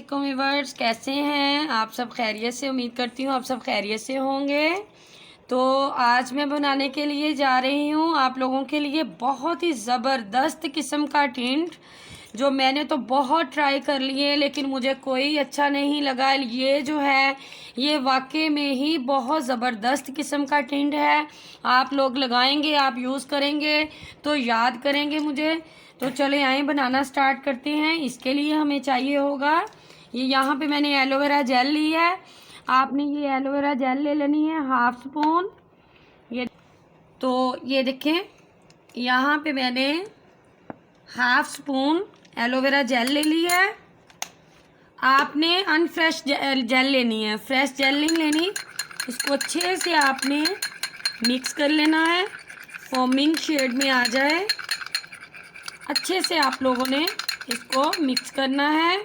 वालेकुम व्यूअर्स, कैसे हैं आप सब? खैरियत से? उम्मीद करती हूँ आप सब खैरियत से होंगे। तो आज मैं बनाने के लिए जा रही हूँ आप लोगों के लिए बहुत ही ज़बरदस्त किस्म का टिंट, जो मैंने तो बहुत ट्राई कर लिए लेकिन मुझे कोई अच्छा नहीं लगा। ये जो है ये वाकई में ही बहुत ज़बरदस्त किस्म का टिंट है। आप लोग लगाएंगे, आप यूज़ करेंगे तो याद करेंगे मुझे। तो चले आए बनाना स्टार्ट करते हैं। इसके लिए हमें चाहिए होगा ये, यहाँ पे मैंने एलोवेरा जेल ली है। आपने ये एलोवेरा जेल ले लेनी है 1/2 स्पून। ये तो ये देखें, यहाँ पे मैंने 1/2 स्पून एलोवेरा जेल ले ली है। आपने अनफ्रेश जेल लेनी है, फ्रेश जेल नहीं लेनी। इसको अच्छे से आपने मिक्स कर लेना है, फोमिंग शेड में आ जाए। अच्छे से आप लोगों ने इसको मिक्स करना है।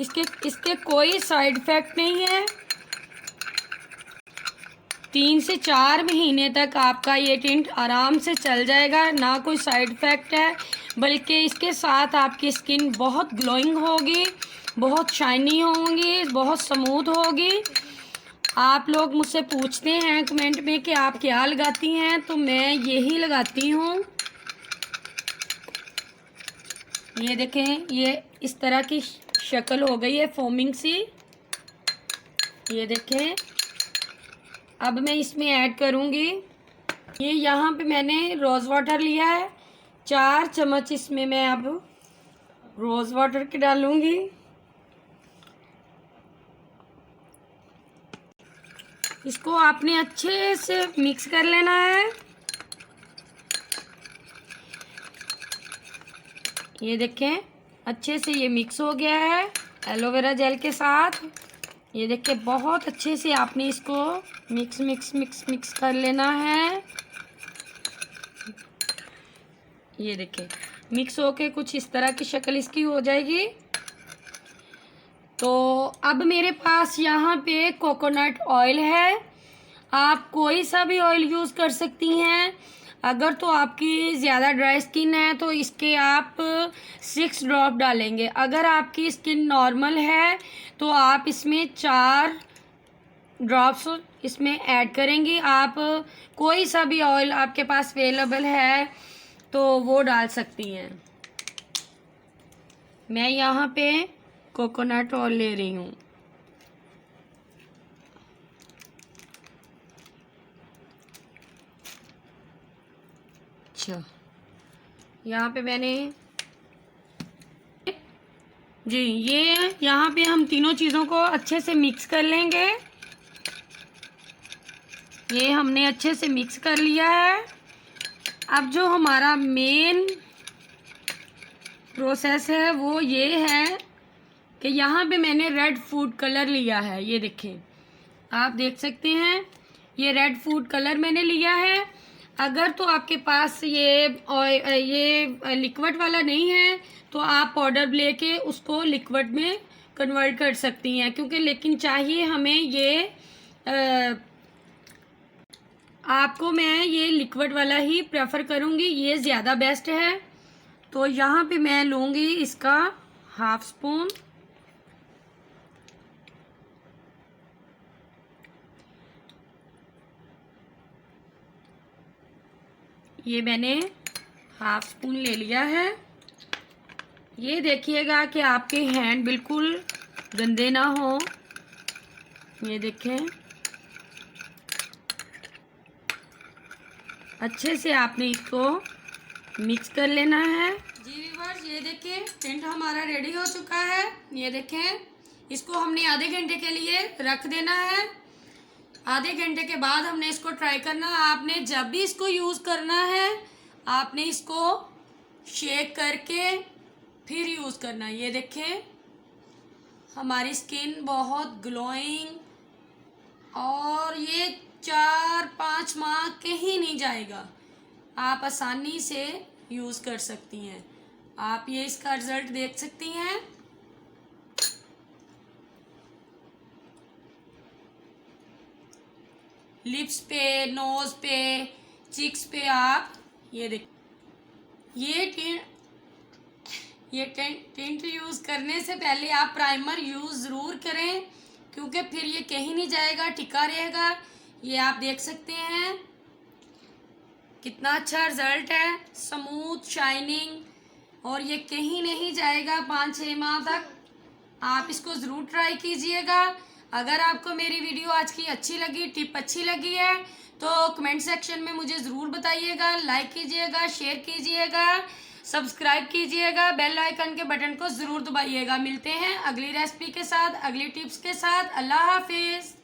इसके कोई साइड इफ़ेक्ट नहीं है। 3 से 4 महीने तक आपका ये टिंट आराम से चल जाएगा, ना कोई साइड इफ़ेक्ट है। बल्कि इसके साथ आपकी स्किन बहुत ग्लोइंग होगी, बहुत शाइनी होगी, बहुत स्मूथ होगी। आप लोग मुझसे पूछते हैं कमेंट में कि आप क्या लगाती हैं, तो मैं यही लगाती हूँ। ये देखें, ये इस तरह की शक्ल हो गई है, फोमिंग सी। ये देखें, अब मैं इसमें ऐड करूँगी, ये यहाँ पे मैंने रोज़ वाटर लिया है। 4 चम्मच इसमें मैं अब रोज़ वाटर के डालूँगी। इसको आपने अच्छे से मिक्स कर लेना है। ये देखें, अच्छे से ये मिक्स हो गया है एलोवेरा जेल के साथ। ये देखें, बहुत अच्छे से आपने इसको मिक्स मिक्स मिक्स मिक्स कर लेना है। ये देखें, मिक्स होके कुछ इस तरह की शक्ल इसकी हो जाएगी। तो अब मेरे पास यहाँ पे कोकोनट ऑयल है। आप कोई सा भी ऑयल यूज़ कर सकती हैं। अगर तो आपकी ज़्यादा ड्राई स्किन है तो इसके आप 6 ड्रॉप डालेंगे। अगर आपकी स्किन नॉर्मल है तो आप इसमें 4 ड्रॉप्स इसमें ऐड करेंगी। आप कोई सा भी ऑयल आपके पास अवेलेबल है तो वो डाल सकती हैं। मैं यहाँ पे कोकोनट ऑयल ले रही हूँ। अच्छा, यहाँ पे मैंने जी, ये यहाँ पे हम तीनों चीज़ों को अच्छे से मिक्स कर लेंगे। ये हमने अच्छे से मिक्स कर लिया है। अब जो हमारा मेन प्रोसेस है वो ये है कि यहाँ पे मैंने रेड फूड कलर लिया है। ये देखें, आप देख सकते हैं, ये रेड फूड कलर मैंने लिया है। अगर तो आपके पास ये लिक्विड वाला नहीं है तो आप पाउडर लेके उसको लिक्विड में कन्वर्ट कर सकती हैं, क्योंकि लेकिन चाहिए हमें ये आपको मैं ये लिक्विड वाला ही प्रेफर करूँगी, ये ज़्यादा बेस्ट है। तो यहाँ पे मैं लूँगी इसका 1/2 स्पून। ये मैंने 1/2 स्पून ले लिया है। ये देखिएगा कि आपके हैंड बिल्कुल गंदे ना हो। ये देखें, अच्छे से आपने इसको मिक्स कर लेना है। जी व्यूअर्स, ये देखें, टिंट हमारा रेडी हो चुका है। ये देखें, इसको हमने आधे घंटे के लिए रख देना है। आधे घंटे के बाद हमने इसको ट्राई करना। आपने जब भी इसको यूज़ करना है आपने इसको शेक करके फिर यूज़ करना। ये देखें, हमारी स्किन बहुत ग्लोइंग, और ये 4-5 माह कहीं नहीं जाएगा। आप आसानी से यूज़ कर सकती हैं। आप ये इसका रिजल्ट देख सकती हैं। लिप्स पे, नोज पे, चिक्स पे आप ये देख, ये टिंट यूज़ करने से पहले आप प्राइमर यूज़ ज़रूर करें, क्योंकि फिर ये कहीं नहीं जाएगा, टिका रहेगा। ये आप देख सकते हैं कितना अच्छा रिजल्ट है, स्मूथ शाइनिंग, और ये कहीं नहीं जाएगा 5-6 माह तक। आप इसको ज़रूर ट्राई कीजिएगा। अगर आपको मेरी वीडियो आज की अच्छी लगी, टिप अच्छी लगी है, तो कमेंट सेक्शन में मुझे ज़रूर बताइएगा, लाइक कीजिएगा, शेयर कीजिएगा, सब्सक्राइब कीजिएगा, बेल आइकन के बटन को ज़रूर दबाइएगा। मिलते हैं अगली रेसिपी के साथ, अगली टिप्स के साथ। अल्लाह हाफिज़।